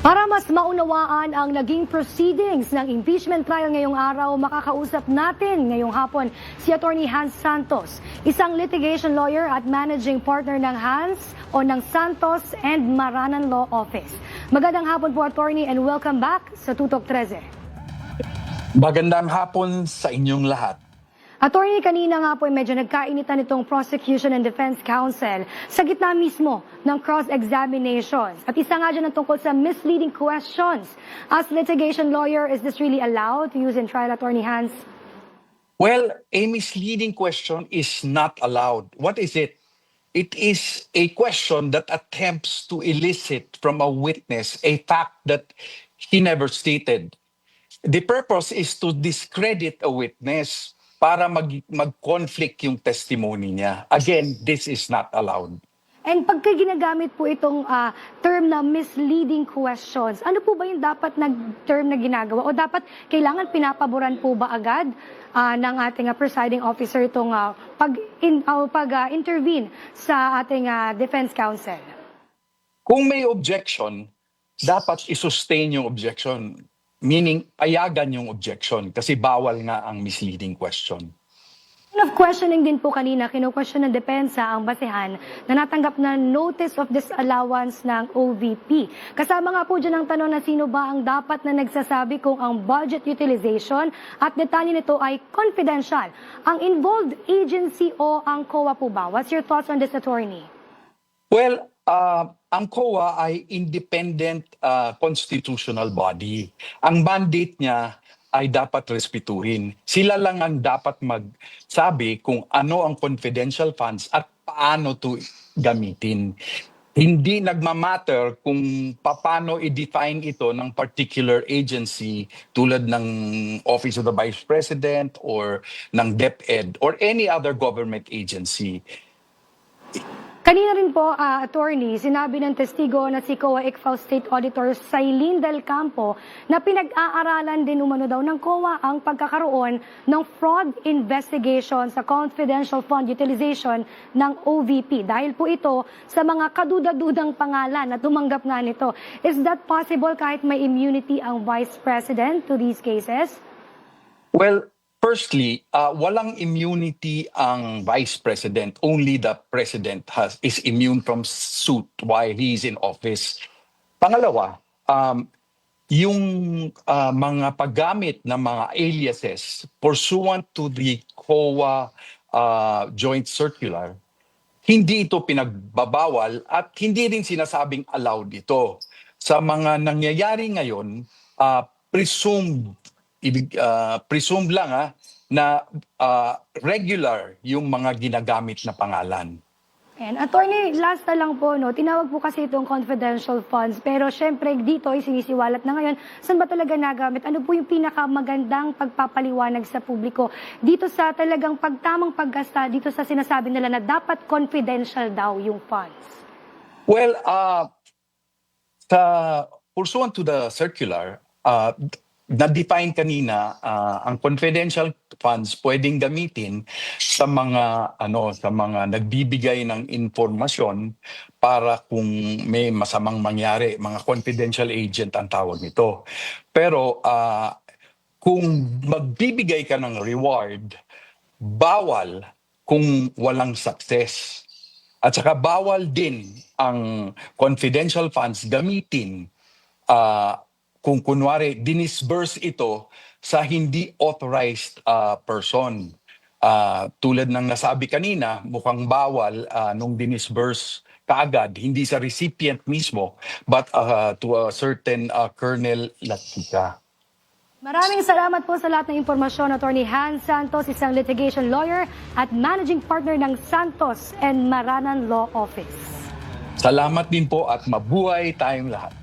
Para mas maunawaan ang naging proceedings ng impeachment trial ngayong araw, makakausap natin ngayong hapon si Attorney Hans Santos, isang litigation lawyer at managing partner ng ng Santos and Maranan Law Office. Magandang hapon po, Attorney, and welcome back sa Tutok 13. Magandang hapon sa inyong lahat. Attorney, kanina nga po medyo nagkainitan itong Prosecution and Defense Counsel sa gitna mismo ng cross-examinations. At isa nga dyan ang tungkol sa misleading questions. As litigation lawyer, is this really allowed to use in trial, Attorney Hans? Well, a misleading question is not allowed. What is it? It is a question that attempts to elicit from a witness a fact that he never stated. The purpose is to discredit a witness para mag-conflict yung testimony niya. Again, this is not allowed. And pagka ginagamit po itong term na misleading questions, ano po ba yung dapat na term na ginagawa? O dapat kailangan pinapaboran po ba agad ng ating presiding officer itong pag-intervene sa ating defense counsel? Kung may objection, dapat i-sustain yung objection. Meaning, payagan yung objection kasi bawal nga ang misleading question. Of questioning din po kanina, kinu-question ng depensa ang basehan na natanggap na notice of disallowance ng OVP. Kasama nga po dyan ang tanong na sino ba ang dapat na nagsasabi kung ang budget utilization at detalye nito ay confidential. Ang involved agency o ang COA po ba? What's your thoughts on this, Attorney? Well, ang COA ay independent constitutional body. Ang mandate niya ay dapat respetuhin. Sila lang ang dapat magsabi kung ano ang confidential funds at paano to gamitin. Hindi nagmamatter kung paano i-define ito ng particular agency tulad ng Office of the Vice President or ng DepEd or any other government agency. Kanina rin po, Attorney, sinabi ng testigo na si COA ICFAO State Auditor Sailin Del Campo na pinag-aaralan din umano daw ng COA ang pagkakaroon ng fraud investigation sa confidential fund utilization ng OVP. Dahil po ito sa mga kaduda-dudang pangalan na tumanggap nga nito. Is that possible kahit may immunity ang Vice President to these cases? Well, firstly, walang immunity ang Vice President. Only the President is immune from suit while he is in office. Pangalawa, yung mga paggamit ng mga aliases pursuant to the COA joint circular, hindi ito pinagbabawal at hindi rin sinasabing allowed ito. Sa mga nangyayari ngayon, presumed lang na regular yung mga ginagamit na pangalan. And Attorney, last na lang po, no, tinawag po kasi itong confidential funds, pero syempre dito ay sinisiwalat na ngayon, saan ba talaga nagamit? Ano po yung pinakamagandang pagpapaliwanag sa publiko dito sa talagang pagtamang paggasta, dito sa sinasabi nila na dapat confidential daw yung funds? Well, pursuant to the circular, na-define kanina ang confidential funds pwedeng gamitin sa mga nagbibigay ng informasyon para kung may masamang mangyari, mga confidential agent ang tawag nito. Pero kung magbibigay ka ng reward, bawal kung walang success. At saka bawal din ang confidential funds gamitin kung kunwari dinisburse ito sa hindi authorized person. Tulad ng nasabi kanina, mukhang bawal nung dinisburse kaagad, hindi sa recipient mismo, but to a certain Colonel Latika. Maraming salamat po sa lahat ng impormasyon, Attorney Hans Santos, isang litigation lawyer at managing partner ng Santos and Maranan Law Office. Salamat din po at mabuhay tayong lahat.